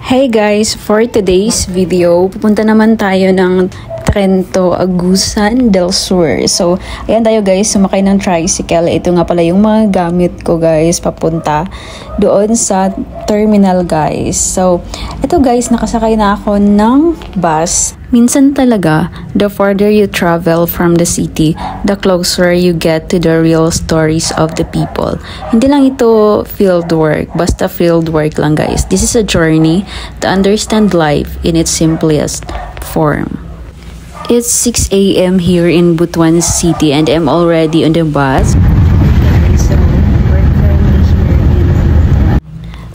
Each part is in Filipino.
Hey guys, for today's video, pupunta naman tayo ng Trento, Agusan del Sur. So, ayan tayo guys, sumakay ng tricycle. Ito nga pala yung mga gamit ko guys, papunta doon sa terminal guys. So, ito guys, nakasakay na ako ng bus. Minsan talaga, the further you travel from the city, the closer you get to the real stories of the people. Hindi lang ito field work, basta field work lang guys. This is a journey to understand life in its simplest form. It's 6 a.m. here in Butuan City and I'm already on the bus.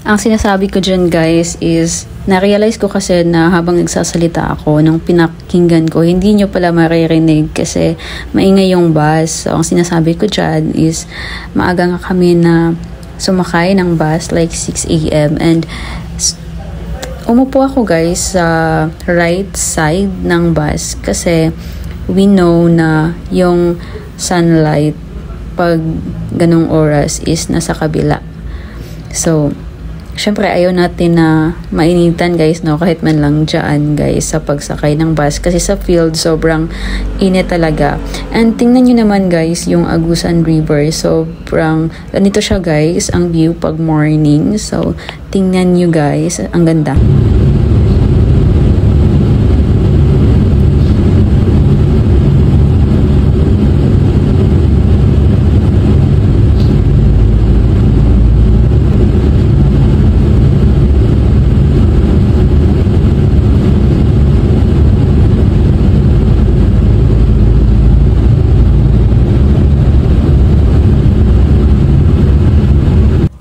Ang sinasabi ko dyan guys is, na-realize ko kasi na habang nagsasalita ako, nung pinakinggan ko, hindi nyo pala maririnig kasi maingay yung bus. So, ang sinasabi ko dyan is, maaga nga kami na sumakay ng bus like 6 a.m. and umupo ako guys sa right side ng bus kasi we know na yung sunlight pag ganong oras is nasa kabila. So, syempre ayaw natin na mainitan guys, no, kahit man lang dyan guys sa pagsakay ng bus kasi sa field sobrang init talaga. And tingnan nyo naman guys yung Agusan River, sobrang ganito siya guys ang view pag morning. So tingnan nyo guys, ang ganda.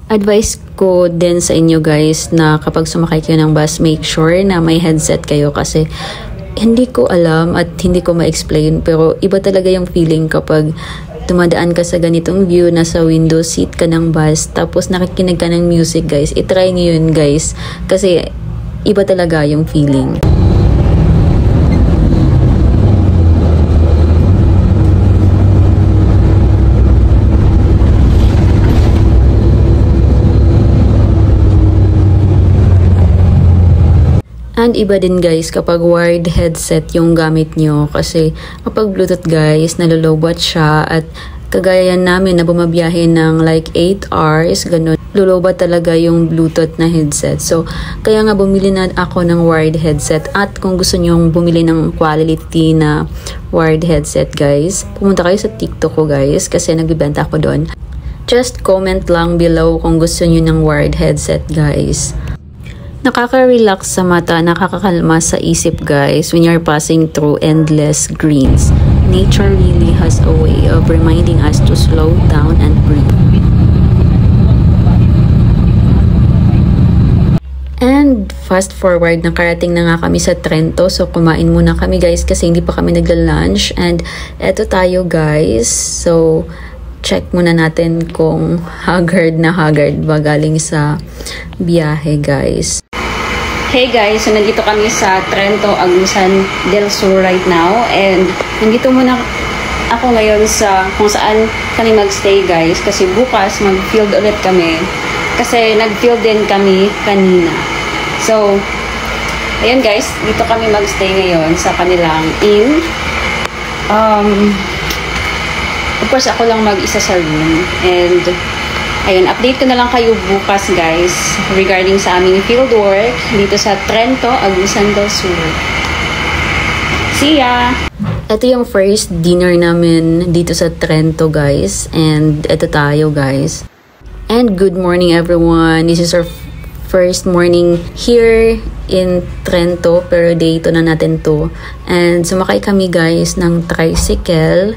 Advice ko din sa inyo guys na kapag sumakay kayo ng bus, make sure na may headset kayo kasi hindi ko alam at hindi ko ma-explain pero iba talaga yung feeling kapag tumadaan ka sa ganitong view, nasa window seat ka ng bus tapos nakikinig ka ng music guys. I-try niyo yun guys kasi iba talaga yung feeling. And iba din guys kapag wired headset yung gamit nyo kasi kapag Bluetooth guys, nalulobot siya at kagaya namin na bumabiyahe ng like 8 hours, ganun. Lulobot talaga yung Bluetooth na headset. So, kaya nga bumili na ako ng wired headset at kung gusto nyong bumili ng quality na wired headset guys, pumunta kayo sa TikTok ko guys kasi nagbibenta ako doon. Just comment lang below kung gusto nyo ng wired headset guys. Nakaka-relax sa mata, nakakakalma sa isip guys when you're passing through endless greens. Nature really has a way of reminding us to slow down and breathe. And fast forward, nakarating na nga kami sa Trento. So kumain muna kami guys kasi hindi pa kami nagla-lunch. And eto tayo guys. So check muna natin kung haggard ba galing sa biyahe guys. Hey guys, so nandito kami sa Trento, Agusan del Sur right now and nandito muna ako ngayon sa kung saan kami magstay guys kasi bukas mag-field ulit kami kasi nag-field din kami kanina. So, ayan guys, dito kami magstay ngayon sa kanilang inn. Of course, ako lang mag-isa sa room and ayun, update ko na lang kayo bukas guys regarding sa aming field work dito sa Trento, Agusan del Sur. See ya! Ito yung first dinner namin dito sa Trento guys and ito tayo guys. And good morning everyone! This is our first morning here in Trento pero day 2 na natin to. And sumakay kami guys ng tricycle.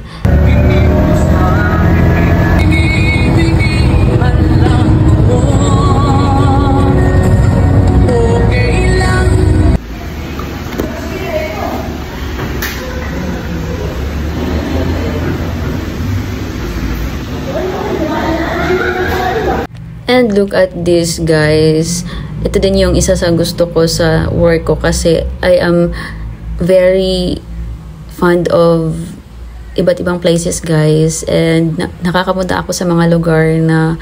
And look at this guys. Ito din yung isa sa gusto ko sa work ko kasi I am very fond of iba't ibang places guys, and nakakapunta ako sa mga lugar na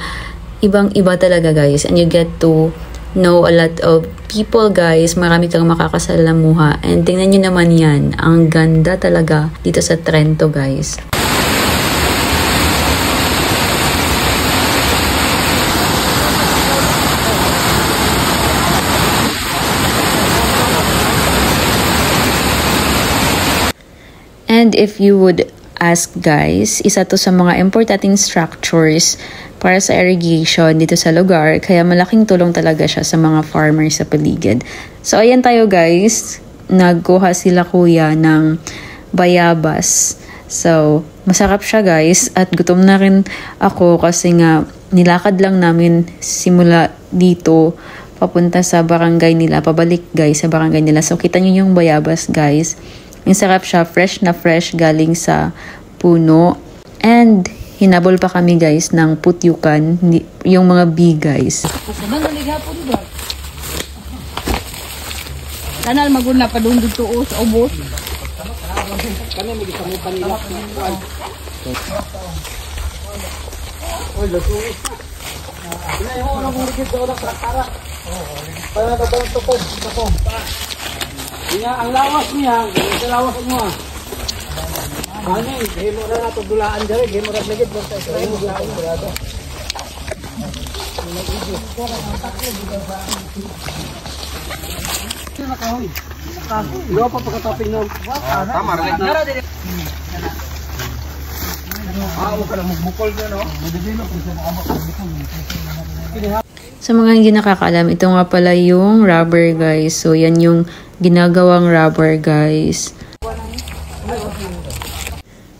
ibang-iba talaga guys, and you get to know a lot of people guys. Marami kang makakasalamuha, and tingnan nyo naman yan, ang ganda talaga dito sa Trento guys. And if you would ask guys, isa to sa mga importanteng structures para sa irrigation dito sa lugar, kaya malaking tulong talaga siya sa mga farmers sa paligid. So ayan tayo guys, nagkuha sila kuya ng bayabas. So masarap siya guys, at gutom na rin ako kasi nga nilakad lang namin simula dito papunta sa barangay nila, pabalik guys sa barangay nila. So kita nyo yung bayabas guys. Ang sarap siya, fresh na fresh galing sa puno. And hinabol pa kami guys ng putyukan, yung mga bee guys. Kanal maguna pa doon dito sa ubos. Kani mo sa mga kanila. Oy, lasuos. Inay ho na murigid daw na tara. Para daw tukos. Niya ang lawas niya, sa lawas mo. Ani, himo ra nato dulaan dire, himo ra legit basta sa imo dulaan brado. Lo pa pagkataping no. Tama ra. O ka lang magbukol na no. Sa mga hindi nakakaalam, ito nga pala yung rubber guys. So yan yung ginagawang rubber guys.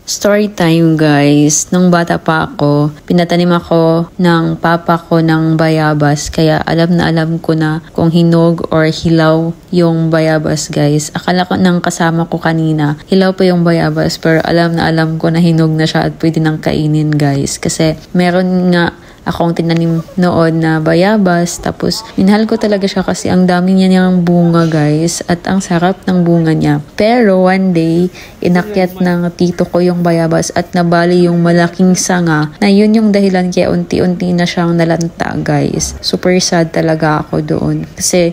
Story time guys. Nung bata pa ako, pinatanim ako ng papa ko ng bayabas. Kaya alam na alam ko na kung hinog or hilaw yung bayabas guys. Akala ko nang kasama ko kanina, hilaw pa yung bayabas. Pero alam na alam ko na hinog na siya at pwede nang kainin guys. Kasi meron nga akong tinanim noon na bayabas, tapos minahal ko talaga siya kasi ang dami niya niyang bunga guys, at ang sarap ng bunga niya. Pero one day, inakyat ng tito ko yung bayabas at nabali yung malaking sanga, na yun yung dahilan kaya unti-unti na siyang nalanta guys. Super sad talaga ako doon kasi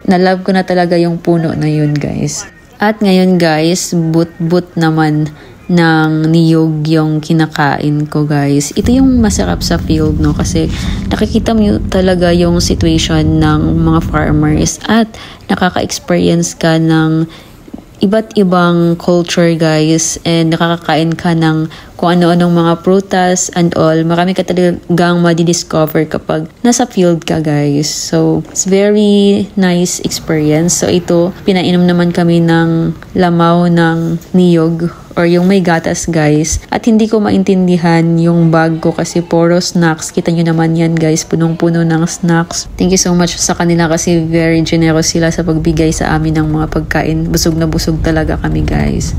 nalove ko na talaga yung puno na yun guys. At ngayon guys, but naman ng niyog yung kinakain ko guys. Ito yung masarap sa field no, kasi nakikita mo talaga yung situation ng mga farmers at nakaka-experience ka ng iba't ibang culture guys, and nakakakain ka ng kung ano-anong mga prutas and all. Marami ka talagang madidiscover kapag nasa field ka guys. So it's very nice experience. So ito, pinainom naman kami ng lamaw ng niyog or yung may gatas guys. At hindi ko maintindihan yung bag ko kasi puro snacks. Kita nyo naman yan guys, punong-puno ng snacks. Thank you so much sa kanila kasi very generous sila sa pagbigay sa amin ng mga pagkain. Busog na busog talaga kami guys.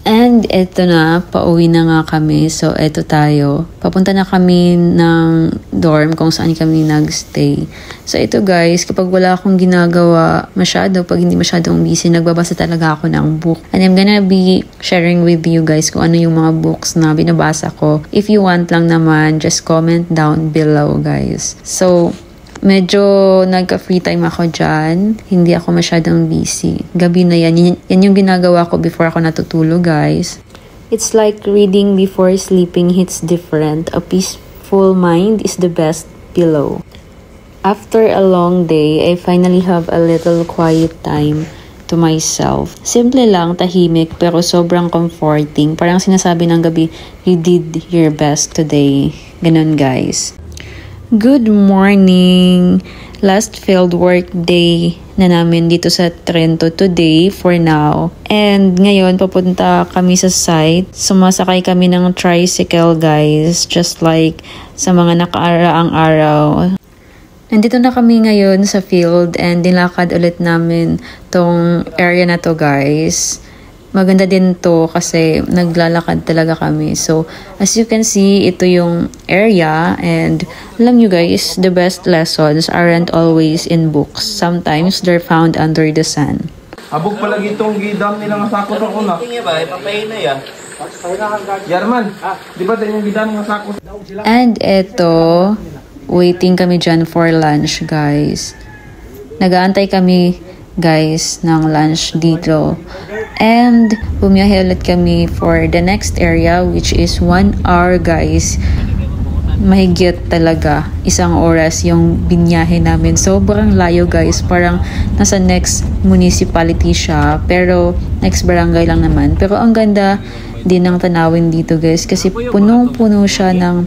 And eto na, pauwi na nga kami. So eto tayo. Papunta na kami ng dorm kung saan kami nagstay. So ito guys, kapag wala akong ginagawa masyado, pag hindi masyadong busy, nagbabasa talaga ako ng book. And I'm gonna be sharing with you guys kung ano yung mga books na binabasa ko. If you want lang naman, just comment down below guys. So medyo nagka-free time ako dyan. Hindi ako masyadong busy. Gabi na yan. Yan yung ginagawa ko before ako natutulog, guys. It's like reading before sleeping hits different. A peaceful mind is the best pillow. After a long day, I finally have a little quiet time to myself. Simple lang, tahimik, pero sobrang comforting. Parang sinasabi ng gabi, you did your best today. Ganun, guys. Good morning! Last field work day na namin dito sa Trento today for now. And ngayon, papunta kami sa site. Sumasakay kami ng tricycle guys, just like sa mga nakaaraang araw. Nandito na kami ngayon sa field and nilakad ulit namin tong area na to guys. Maganda din to kasi naglalakad talaga kami. So, as you can see, ito yung area, and alam nyo guys, the best lessons aren't always in books. Sometimes they're found under the sun. Abog palagi itong gidam nilang sakot ako na. Tingin ba, papahinay ah. German, di ba din yung gidan ng sako? And eto, waiting kami dyan for lunch, guys. Nag-aantay kami, guys, ng lunch dito. And bumiyahe ulit kami for the next area, which is 1 hour, guys. Mahigit talaga. 1 oras yung binyahe namin. Sobrang layo, guys. Parang nasa next municipality siya. Pero next barangay lang naman. Pero ang ganda din ng tanawin dito, guys. Kasi punong-puno siya ng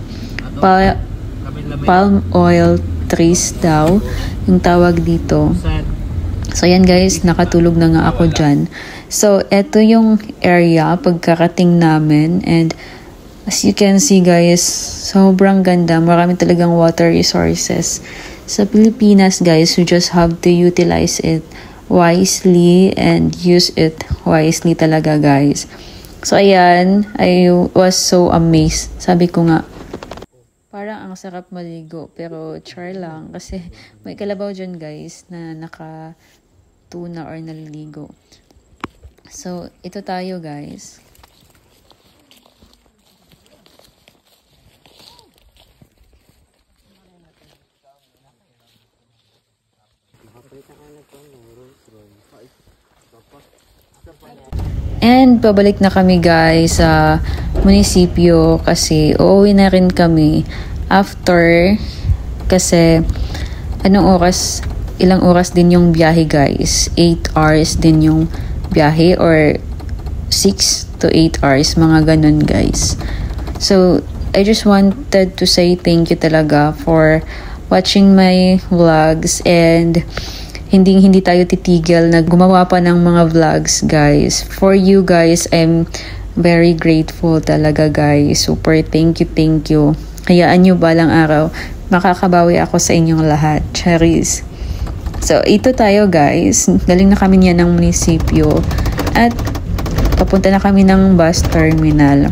palm oil trees daw. Yung tawag dito. So, yan, guys. Nakatulog na nga ako dyan. So, eto yung area pagkarating namin. And as you can see, guys, sobrang ganda. Marami talagang water resources. Sa Pilipinas, guys, you just have to utilize it wisely and use it wisely talaga, guys. So, ayan, I was so amazed. Sabi ko nga, parang ang sarap maligo, pero char lang. Kasi may kalabaw dyan, guys, na naka-tuna or naliligo. So, ito tayo, guys. And pabalik na kami, guys, sa munisipyo kasi uuwi na rin kami after kasi ilang oras din yung biyahe, guys. 8 hours din yung biyahe or 6 to 8 hours, mga ganun, guys. So, I just wanted to say thank you talaga for watching my vlogs and hindi tayo titigil na gumawa pa ng mga vlogs, guys. For you, guys, I'm very grateful talaga, guys. Super thank you. Hayaan nyo balang araw, makakabawi ako sa inyong lahat. Charis. So, ito tayo, guys. Galing na kami niya ng munisipyo. At papunta na kami ng bus terminal.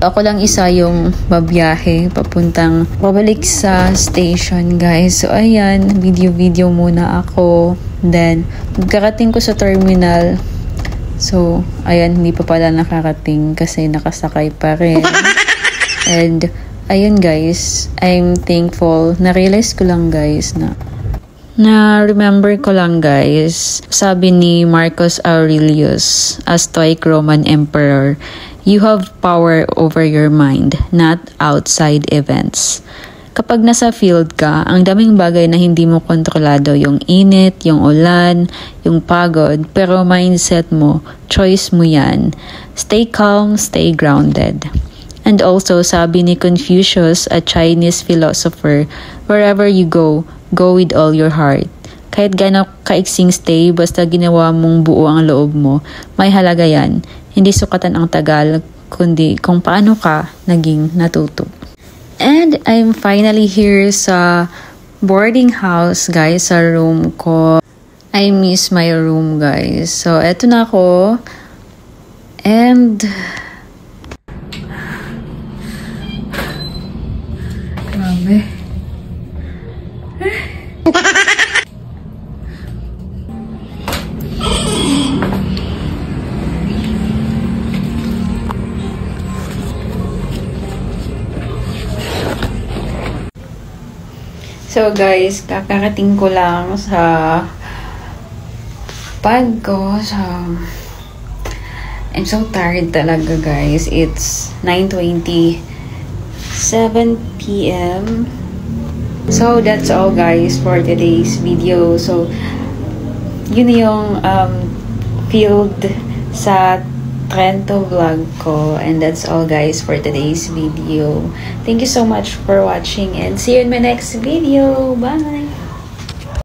Ako lang isa yung babiyahe pabalik sa station, guys. So, ayan, video muna ako. Then, pagkarating ko sa terminal, so, ayan, hindi pa pala nakarating kasi nakasakay pa rin. And, ayun, guys, I'm thankful. Na-realize ko lang, guys, na-remember ko lang, guys, sabi ni Marcus Aurelius, a Stoic Roman Emperor, you have power over your mind, not outside events. Kapag nasa field ka, ang daming bagay na hindi mo kontrolado, yung init, yung ulan, yung pagod, pero mindset mo, choice mo yan. Stay calm, stay grounded. And also, sabi ni Confucius, a Chinese philosopher, wherever you go with all your heart. Kahit gano'ng kaiksing stay, basta ginawa mong buo ang loob mo, may halaga yan. Hindi sukatan ang tagal, kundi kung paano ka naging natuto. And I'm finally here sa boarding house, guys, sa room ko. I miss my room, guys. So, eto na ako. And grabe. So guys, kakarating ko lang sa bag ko. So, I'm so tired talaga, guys. It's 9:27 p.m. So, that's all, guys, for today's video. So, yun yung field sa Trento vlog ko. And that's all, guys, for today's video. Thank you so much for watching and see you in my next video. Bye!